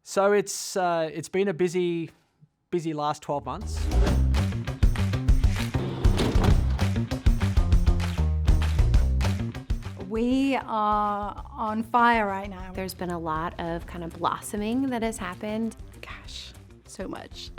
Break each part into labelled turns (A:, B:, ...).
A: So it's been a busy last 12 months.
B: We are on fire right now.
C: There's been a lot of kind of blossoming that has happened.
D: Gosh, so much.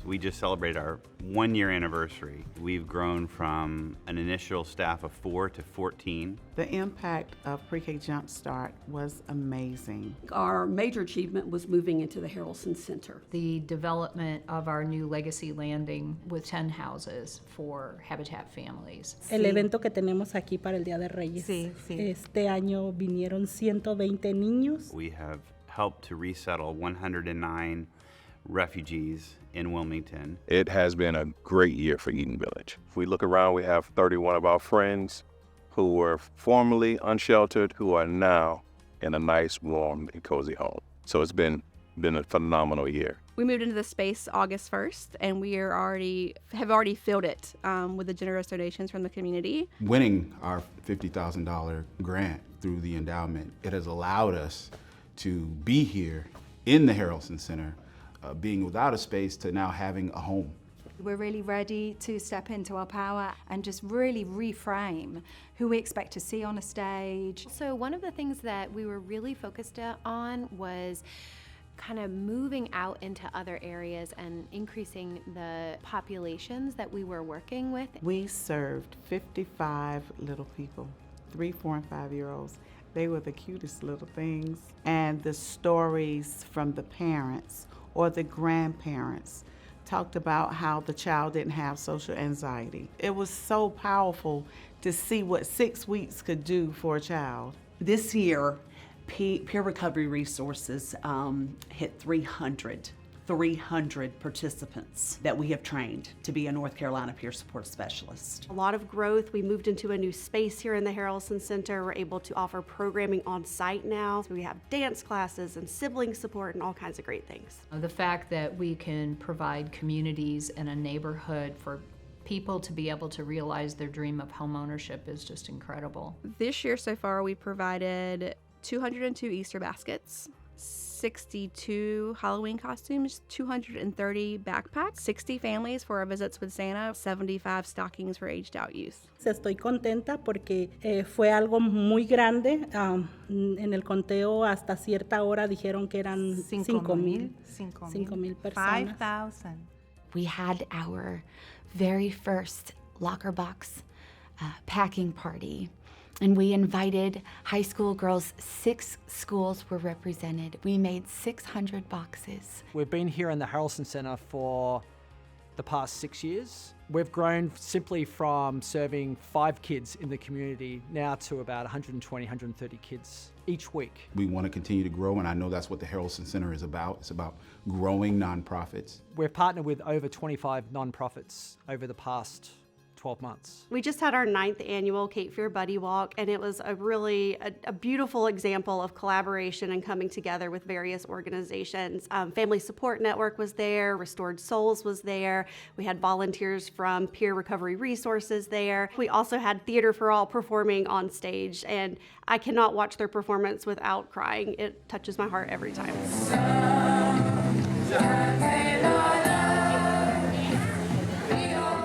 E: We just celebrated our 1-year anniversary. We've grown from an initial staff of 4 to 14.
F: The impact of Pre-K Jumpstart was amazing.
G: Our major achievement was moving into the Harrelson Center.
H: The development of our new Legacy Landing with 10 houses for Habitat families.
I: El evento que tenemos aquí para el Día de Reyes.
D: Sí.
I: Este año vinieron 120 niños.
E: We have helped to resettle 109 refugees in Wilmington.
J: It has been a great year for Eden Village. If we look around, we have 31 of our friends who were formerly unsheltered who are now in a nice, warm, and cozy home. So it's been a phenomenal year.
D: We moved into the space August 1st, and we have already filled it with the generous donations from the community.
K: Winning our $50,000 grant through the endowment, it has allowed us to be here in the Harrelson Center, being without a space to now having a home.
B: We're really ready to step into our power and just really reframe who we expect to see on a stage.
C: So one of the things that we were really focused on was kind of moving out into other areas and increasing the populations that we were working with.
F: We served 55 little people, 3, 4, and 5-year-olds. They were the cutest little things. And the stories from the parents or the grandparents talked about how the child didn't have social anxiety. It was so powerful to see what 6 weeks could do for a child.
L: This year, Peer Recovery Resources hit 300 participants that we have trained to be a North Carolina peer support specialist.
D: A lot of growth. We moved into a new space here in the Harrelson Center. We're able to offer programming on site now. So we have dance classes and sibling support and all kinds of great things.
H: The fact that we can provide communities and a neighborhood for people to be able to realize their dream of home ownership is just incredible.
D: This year so far, we provided 202 Easter baskets, 62 Halloween costumes, 230 backpacks, 60 families for our visits with Santa, 75 stockings for aged out youth.
I: Estoy contenta porque fue algo muy grande. En el conteo hasta cierta hora dijeron que eran 5,000 personas.
D: 5,000.
M: We had our very first locker box packing party. And we invited high school girls. 6 schools were represented. We made 600 boxes.
A: We've been here in the Harrelson Center for the past 6 years. We've grown simply from serving 5 kids in the community now to about 120, 130 kids each week.
K: We want to continue to grow, and I know that's what the Harrelson Center is about. It's about growing nonprofits.
A: We've partnered with over 25 nonprofits over the past 12 months.
D: We just had our 9th annual Cape Fear Buddy Walk, and it was a really a beautiful example of collaboration and coming together with various organizations. Family Support Network was there, Restored Souls was there, we had volunteers from Peer Recovery Resources there. We also had Theater for All performing on stage, and I cannot watch their performance without crying. It touches my heart every time.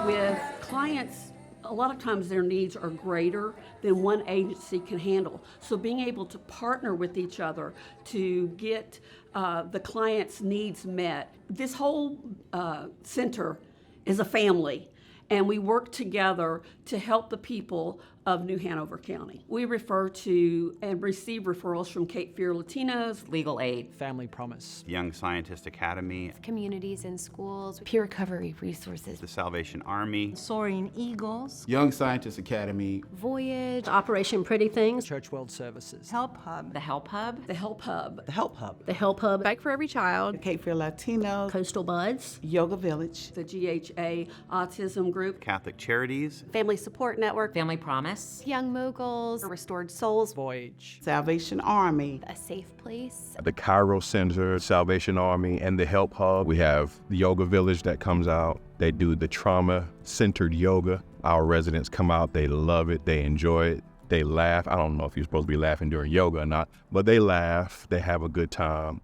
G: With clients, a lot of times their needs are greater than one agency can handle. So being able to partner with each other to get the client's needs met. This whole center is a family, and we work together to help the people of New Hanover County. We refer to and receive referrals from Cape Fear Latinos,
L: Legal Aid,
A: Family Promise,
E: Young Scientist Academy,
C: Communities in schools,
M: Peer Recovery Resources,
E: the Salvation Army,
D: Soaring Eagles,
K: Young Scientist Academy,
C: Voyage,
G: Operation Pretty Things,
A: Church World Services,
D: Help Hub,
L: the Help Hub,
G: the Help Hub,
L: the Help Hub,
G: the Help Hub,
D: Bike for Every Child,
F: Cape Fear Latinos,
G: Coastal Buds,
F: Yoga Village,
G: the GHA Autism Group,
E: Catholic Charities,
D: Family Support Network,
L: Family Promise,
C: Young Moguls,
D: Restored Souls,
A: Voyage,
F: Salvation Army,
C: A Safe Place,
J: The Cairo Center, Salvation Army, and the Help Hub. We have the Yoga Village that comes out. They do the trauma-centered yoga. Our residents come out, they love it, they enjoy it. They laugh. I don't know if you're supposed to be laughing during yoga or not, but they laugh, they have a good time.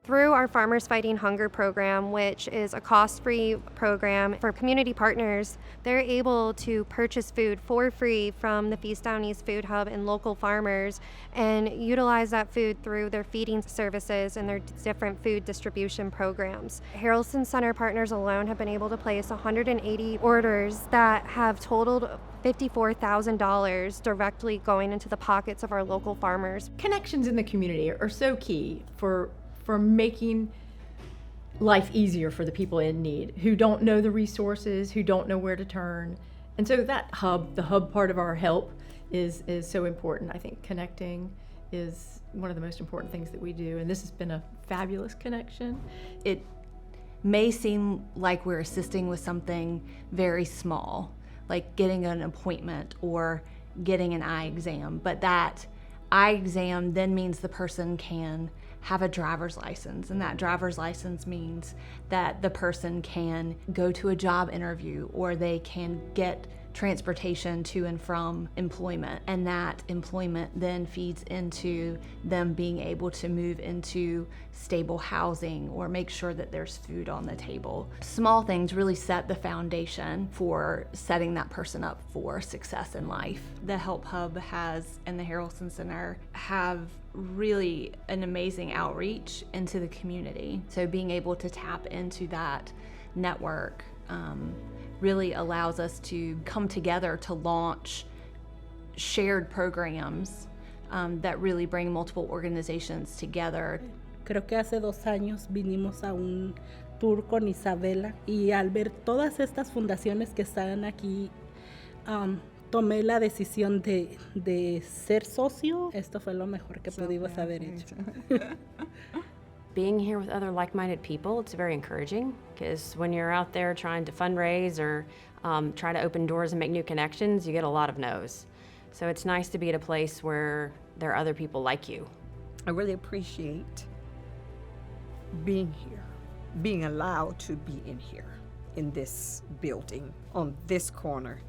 N: Through our Farmers Fighting Hunger program, which is a cost-free program for community partners, they're able to purchase food for free from the Feast Down East Food Hub and local farmers and utilize that food through their feeding services and their different food distribution programs. Harrelson Center partners alone have been able to place 180 orders that have totaled $54,000 directly going into the pockets of our local farmers.
O: Connections in the community are so key for making life easier for the people in need who don't know the resources, who don't know where to turn. And so that hub, the hub part of our help is so important. I think connecting is one of the most important things that we do, and this has been a fabulous connection.
P: It may seem like we're assisting with something very small, like getting an appointment or getting an eye exam, but that eye exam then means the person can have a driver's license, and that driver's license means that the person can go to a job interview or they can get transportation to and from employment, and that employment then feeds into them being able to move into stable housing or make sure that there's food on the table. Small things really set the foundation for setting that person up for success in life. The Help Hub has and the Harrelson Center have really an amazing outreach into the community. So being able to tap into that network really allows us to come together to launch shared programs that really bring multiple organizations together.
I: Creo que hace 2 años vinimos a un tour con Isabela y al ver todas estas fundaciones que están aquí, tomé la decisión de ser socio. Esto fue lo mejor que pudimos haber hecho.
Q: Being here with other like-minded people, it's very encouraging, because when you're out there trying to fundraise or try to open doors and make new connections, you get a lot of no's. So it's nice to be at a place where there are other people like you.
R: I really appreciate being here, being allowed to be in here, in this building, on this corner,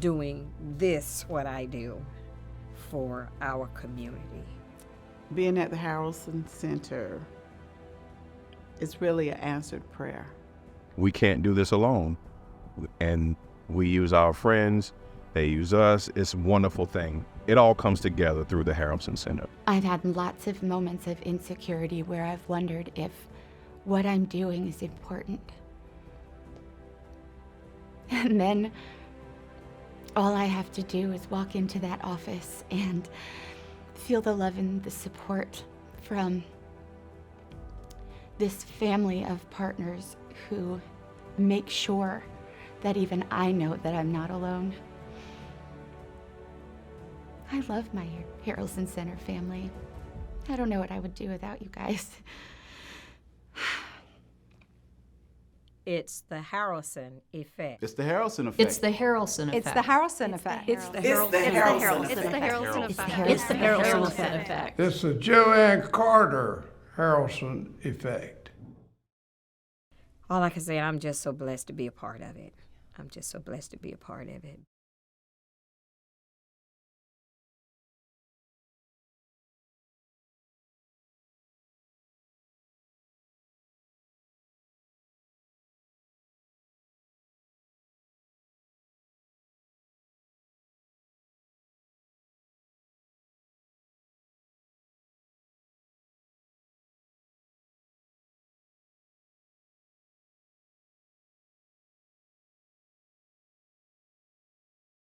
R: doing this, what I do for our community.
F: Being at the Harrelson Center is really an answered prayer.
J: We can't do this alone, and we use our friends, they use us. It's a wonderful thing. It all comes together through the Harrelson Center.
M: I've had lots of moments of insecurity where I've wondered if what I'm doing is important. And then all I have to do is walk into that office and feel the love and the support from this family of partners who make sure that even I know that I'm not alone. I love my Harrelson Center family. I don't know what I would do without you guys.
R: It's the Harrelson Effect.
K: It's the Harrelson Effect.
H: It's the Harrelson Effect.
B: It's the Harrelson Effect.
R: It's the Harrelson Effect.
N: It's the Harrelson Effect.
H: It's the Harrelson Effect.
S: It's the Joanne Carter Harrelson Effect.
R: All I can say, I'm just so blessed to be a part of it. I'm just so blessed to be a part of it.